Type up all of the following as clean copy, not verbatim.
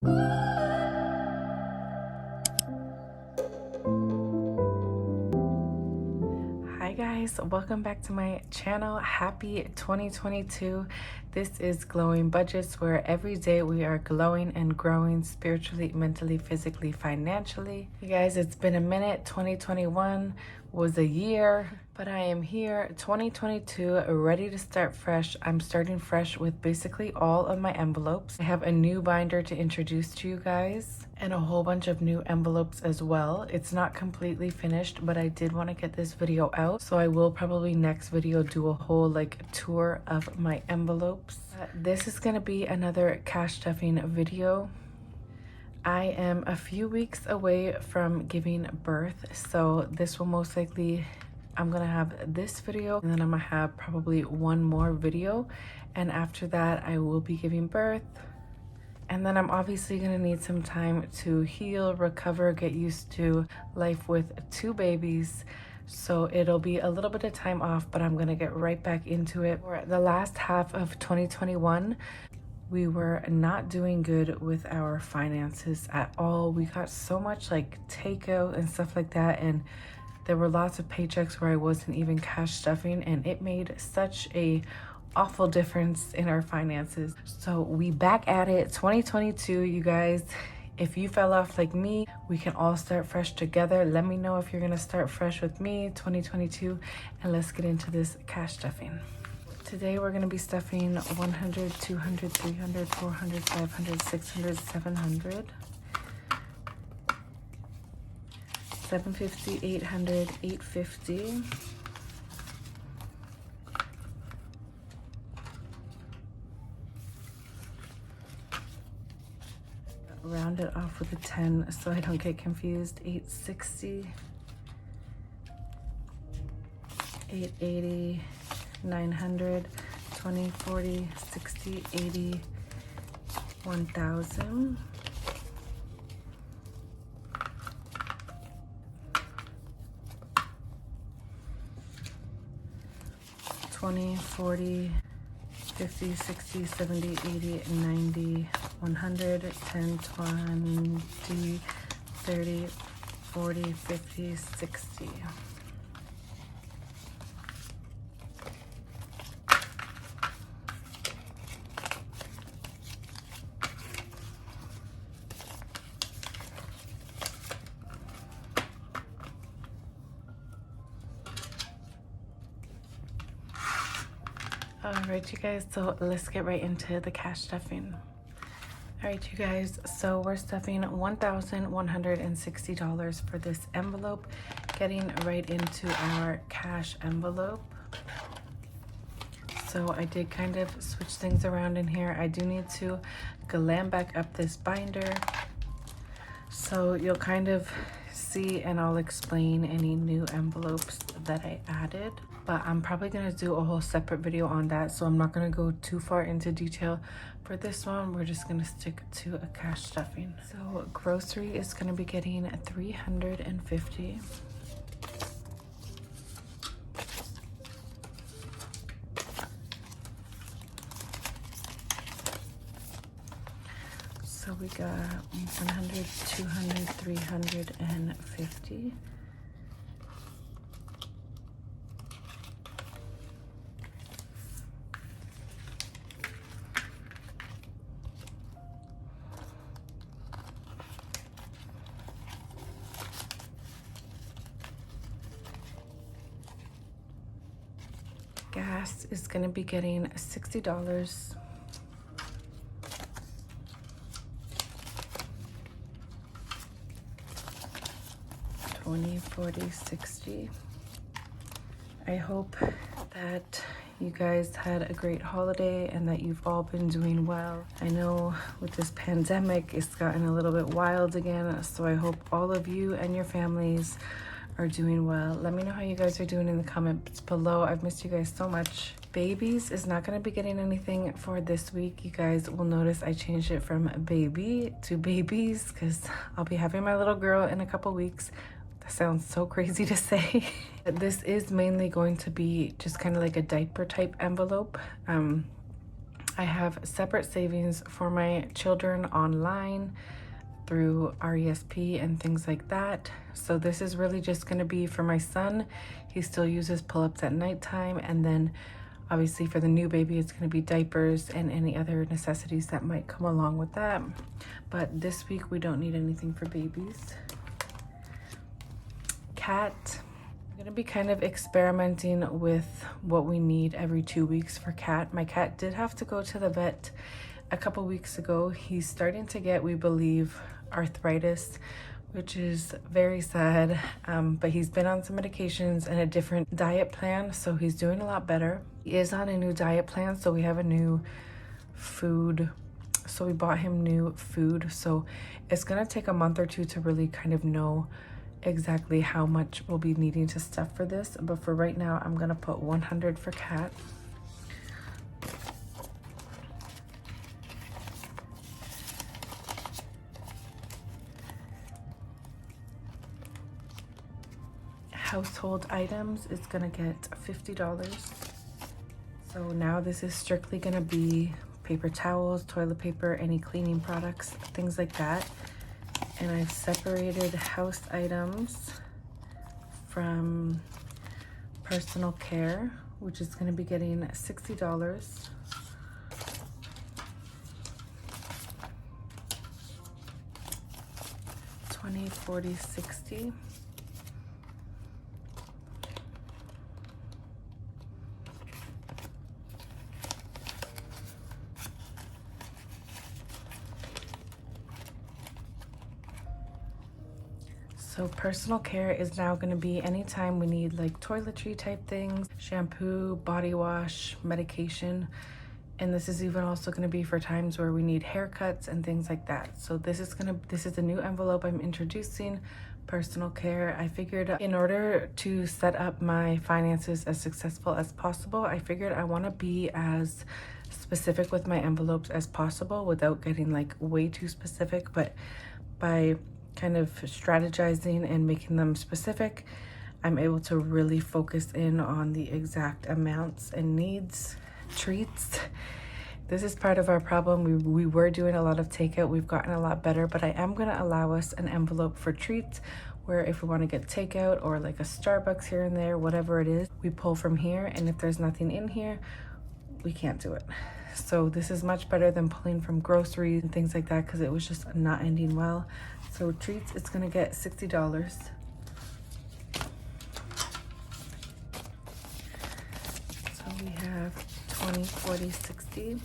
Hi guys, welcome back to my channel. Happy 2022. This is Glowing Budgets, where every day we are glowing and growing spiritually, mentally, physically, financially. You guys, it's been a minute. 2021 was a year, but I am here, 2022, ready to start fresh. I'm starting fresh with basically all of my envelopes. I have a new binder to introduce to you guys and a whole bunch of new envelopes as well. It's not completely finished, but I did want to get this video out, so I will probably next video do a whole tour of my envelopes. This is gonna be another cash stuffing video. I am a few weeks away from giving birth, so this will most likely, I'm gonna have this video and then I'm gonna have probably one more video, and after that I will be giving birth. And then I'm obviously gonna need some time to heal, recover, get used to life with two babies. So it'll be a little bit of time off, but I'm gonna get right back into it. For the last half of 2021, we were not doing good with our finances at all. We got so much takeout and stuff like that, and there were lots of paychecks where I wasn't even cash stuffing, and it made such a awful difference in our finances. So we back at it, 2022, you guys. If you fell off like me, we can all start fresh together. Let me know if you're gonna start fresh with me, 2022, and let's get into this cash stuffing. Today we're gonna be stuffing 100, 200, 300, 400, 500, 600, 700, 750, 800, 850, round it off with a 10 so I don't get confused, 860, 880, 900, 20, 40, 60, 80, 1000, 20, 40, 50, 60, 70, 80, 90, 100, 10, 20, 30, 40, 50, 60. All right, you guys, so let's get right into the cash stuffing. All right, you guys, so we're stuffing $1,160 for this envelope, getting right into our cash envelope. So I did kind of switch things around in here. I do need to glam back up this binder, so you'll kind of see, and I'll explain any new envelopes that I added, but I'm probably gonna do a whole separate video on that, so I'm not gonna go too far into detail. For this one, we're just gonna stick to a cash stuffing. So grocery is gonna be getting 350. So we got 100, 200, 350. Gas is gonna be getting $60. 20, 40, 60. I hope that you guys had a great holiday and that you've all been doing well. I know with this pandemic, it's gotten a little bit wild again, so I hope all of you and your families are doing well. Let me know how you guys are doing in the comments below. I've missed you guys so much. Babies is not going to be getting anything for this week. You guys will notice I changed it from baby to babies because I'll be having my little girl in a couple weeks. That sounds so crazy to say. This is mainly going to be just kind of like a diaper type envelope. I have separate savings for my children online through RESP and things like that. So this is really just going to be for my son. He still uses pull-ups at nighttime, and then obviously for the new baby it's going to be diapers and any other necessities that might come along with that. But this week we don't need anything for babies. Cat. I'm going to be kind of experimenting with what we need every 2 weeks for cat. My cat did have to go to the vet a couple weeks ago. He's starting to get, we believe, arthritis, which is very sad, but he's been on some medications and a different diet plan, so he's doing a lot better. He is on a new diet plan, so we have a new food, so we bought him new food. So it's gonna take a month or two to really kind of know exactly how much we'll be needing to stuff for this, but for right now I'm gonna put 100 for cat. Household items is gonna get $50. So now this is strictly gonna be paper towels, toilet paper, any cleaning products, things like that. And I've separated house items from personal care, which is gonna be getting $60. 20, 40, 60. So personal care is now going to be anytime we need like toiletry type things, shampoo, body wash, medication. And this is even also going to be for times where we need haircuts and things like that. So this is a new envelope I'm introducing, personal care. I figured in order to set up my finances as successful as possible, I figured I want to be as specific with my envelopes as possible without getting like way too specific, but by kind of strategizing and making them specific, I'm able to really focus in on the exact amounts and needs. Treats. This is part of our problem. We were doing a lot of takeout. We've gotten a lot better, but I am going to allow us an envelope for treats where if we want to get takeout or like a Starbucks here and there, whatever it is, we pull from here. And if there's nothing in here, we can't do it. So this is much better than pulling from groceries and things like that because it was just not ending well. So treats, it's going to get $60. So we have 20, 40, 60.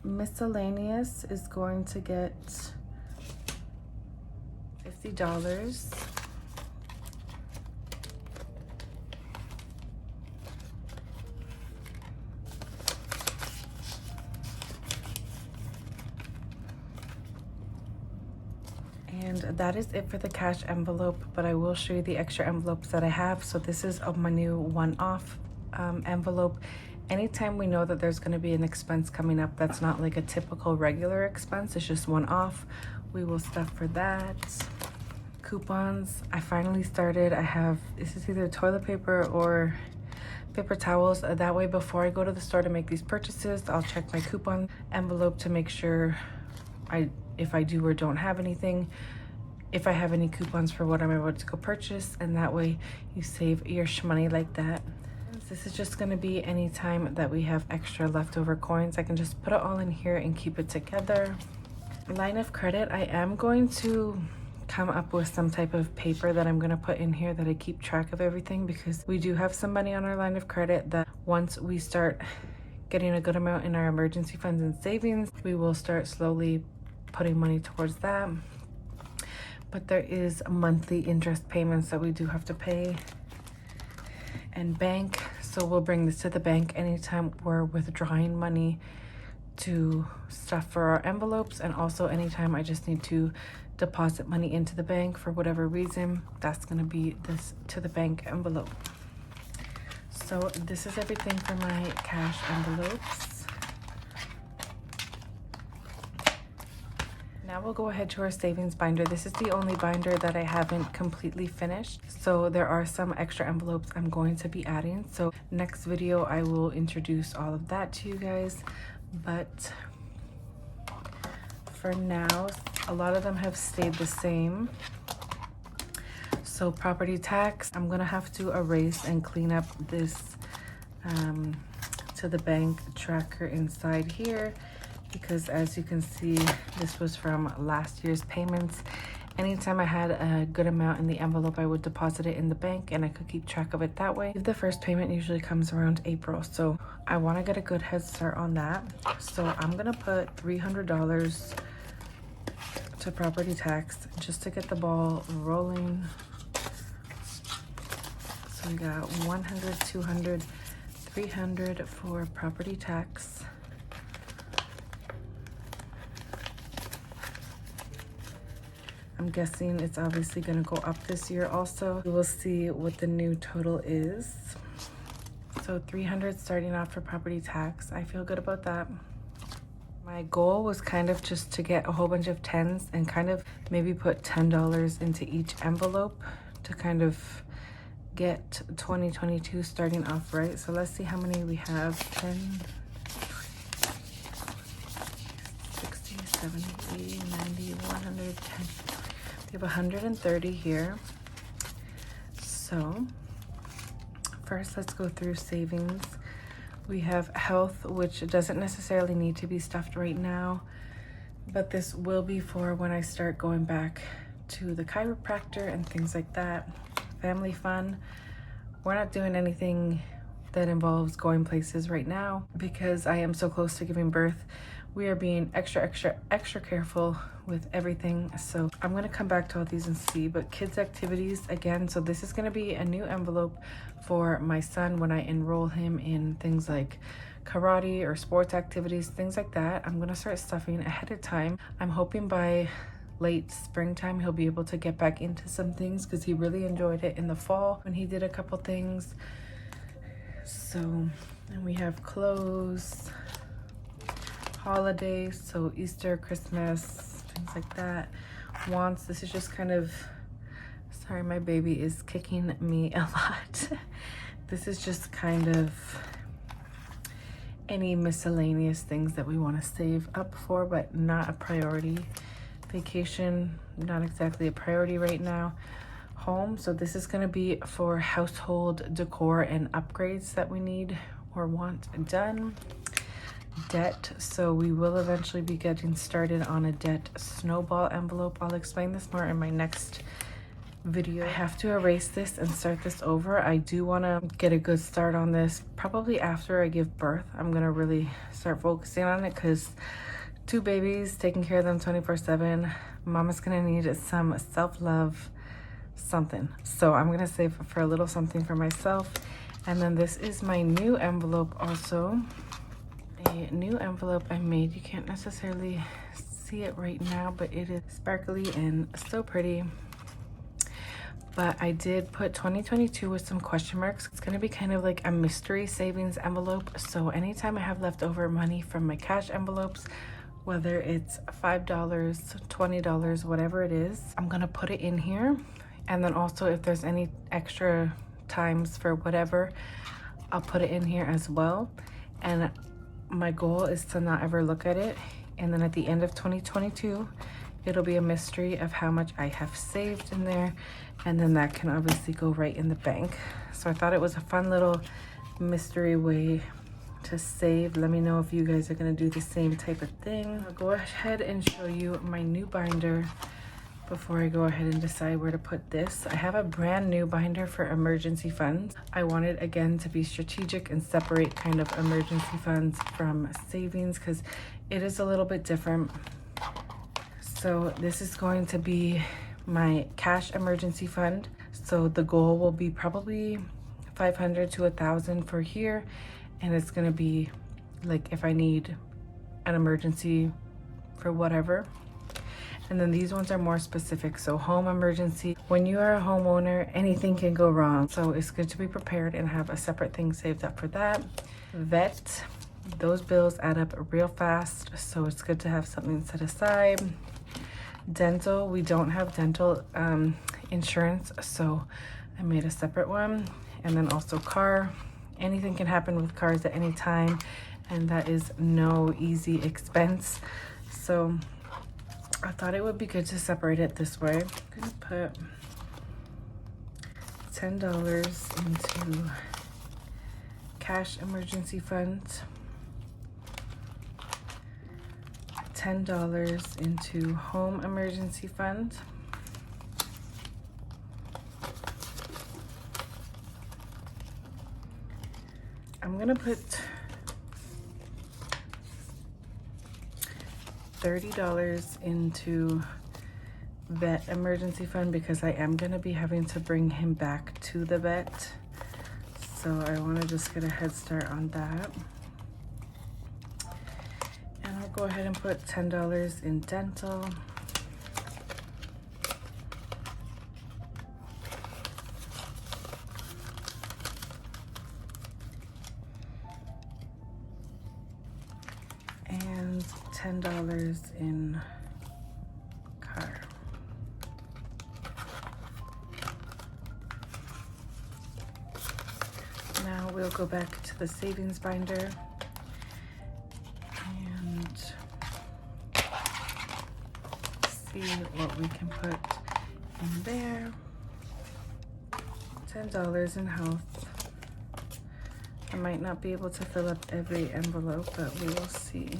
Miscellaneous is going to get $50. And that is it for the cash envelope, but I will show you the extra envelopes that I have. So this is my new one-off envelope. Anytime we know that there's going to be an expense coming up that's not like a typical regular expense, it's just one-off, we will stuff for that. Coupons, I finally started. I have, this is either toilet paper or paper towels. That way before I go to the store to make these purchases, I'll check my coupon envelope to make sure if I do or don't have anything, if I have any coupons for what I'm about to go purchase, and that way you save your money like that. This is just going to be any time that we have extra leftover coins, I can just put it all in here and keep it together. Line of credit, I am going to come up with some type of paper that I'm going to put in here that I keep track of everything, because we do have some money on our line of credit that once we start getting a good amount in our emergency funds and savings, we will start slowly putting money towards that. But there is monthly interest payments that we do have to pay, and bank. So we'll bring this to the bank anytime we're withdrawing money to stuff for our envelopes, and also anytime I just need to deposit money into the bank for whatever reason, that's going to be this to the bank envelope. So this is everything for my cash envelopes. Now we'll go ahead to our savings binder. This is the only binder that I haven't completely finished. So there are some extra envelopes I'm going to be adding. So next video, I will introduce all of that to you guys. But for now, a lot of them have stayed the same. So property tax, I'm gonna have to erase and clean up this to the bank tracker inside here, because as you can see, this was from last year's payments. Anytime I had a good amount in the envelope, I would deposit it in the bank and I could keep track of it that way. The first payment usually comes around April, so I want to get a good head start on that. So I'm gonna put $300 to property tax just to get the ball rolling. So we got 100, 200, 300 for property tax. I'm guessing it's obviously going to go up this year also. We'll see what the new total is. So 300 starting off for property tax. I feel good about that. My goal was kind of just to get a whole bunch of 10s and kind of maybe put $10 into each envelope to kind of get 2022 starting off right. So let's see how many we have. 10, 60, 70, 80, 90, 110. We have 130 here. So first, let's go through savings. We have health, which doesn't necessarily need to be stuffed right now, but this will be for when I start going back to the chiropractor and things like that. Family fun. We're not doing anything that involves going places right now because I am so close to giving birth. We are being extra careful with everything. So I'm going to come back to all these and see. But kids activities again. So this is going to be a new envelope for my son when I enroll him in things like karate or sports activities, things like that. I'm going to start stuffing ahead of time. I'm hoping by late springtime he'll be able to get back into some things because he really enjoyed it in the fall when he did a couple things. So, and we have clothes, holidays, so Easter, Christmas, things like that. Wants, this is just kind of, sorry, my baby is kicking me a lot. This is just kind of any miscellaneous things that we want to save up for, but not a priority. Vacation, not exactly a priority right now. Home, so this is going to be for household decor and upgrades that we need or want done. Debt, so we will eventually be getting started on a debt snowball envelope. I'll explain this more in my next video. I have to erase this and start this over. I do want to get a good start on this probably after I give birth. I'm going to really start focusing on it because 2 babies, taking care of them 24/7. Mama's going to need some self-love something. So I'm going to save for a little something for myself. And then this is my new envelope also. A new envelope I made. You can't necessarily see it right now, but it is sparkly and so pretty. But I did put 2022 with some question marks. It's going to be kind of like a mystery savings envelope. So anytime I have leftover money from my cash envelopes, whether it's $5, $20, whatever it is, I'm going to put it in here. And then also if there's any extra times for whatever, I'll put it in here as well. And my goal is to not ever look at it. And then at the end of 2022, it'll be a mystery of how much I have saved in there. And then that can obviously go right in the bank. So I thought it was a fun little mystery way to save. Let me know if you guys are gonna do the same type of thing. I'll go ahead and show you my new binder before I go ahead and decide where to put this. I have a brand new binder for emergency funds. I wanted again to be strategic and separate kind of emergency funds from savings because it is a little bit different. So this is going to be my cash emergency fund. So the goal will be probably 500 to 1,000 for here. And it's gonna be like if I need an emergency for whatever. And then these ones are more specific. So home emergency, when you are a homeowner, anything can go wrong. So it's good to be prepared and have a separate thing saved up for that. Vet, those bills add up real fast. So it's good to have something set aside. Dental, we don't have dental insurance, so I made a separate one. And then also car. Anything can happen with cars at any time, and that is no easy expense. So I thought it would be good to separate it this way. I'm gonna put $10 into cash emergency fund, $10 into home emergency fund, I'm gonna put $30 into vet emergency fund because I am gonna be having to bring him back to the vet. So I wanna just get a head start on that. And I'll go ahead and put $10 in dental. And $10 in car. Now we'll go back to the savings binder and see what we can put in there. $10 in health. I might not be able to fill up every envelope, but we will see.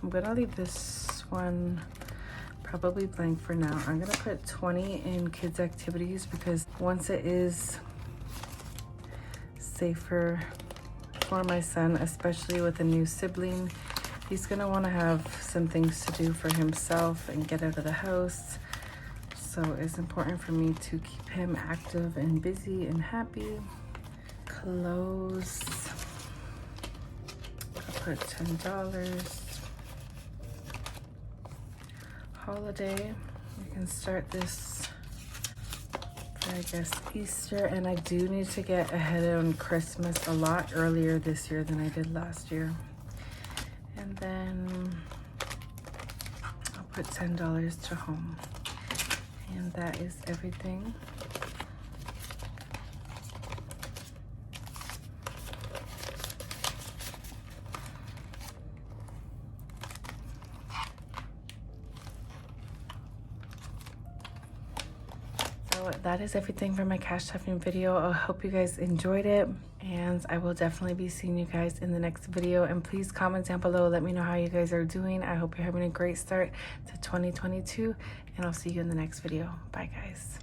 I'm gonna leave this one probably blank for now. I'm gonna put 20 in kids activities because once it is safer for my son, especially with a new sibling, he's gonna wanna have some things to do for himself and get out of the house. So it's important for me to keep him active and busy and happy. Clothes, I'll put $10. Holiday, we can start this for, I guess, Easter. And I do need to get ahead on Christmas a lot earlier this year than I did last year. And then I'll put $10 to home. And that is everything. So that is everything for my cash stuffing video. I hope you guys enjoyed it, and I will definitely be seeing you guys in the next video. And please comment down below, let me know how you guys are doing. I hope you're having a great start to 2022, and I'll see you in the next video. Bye guys.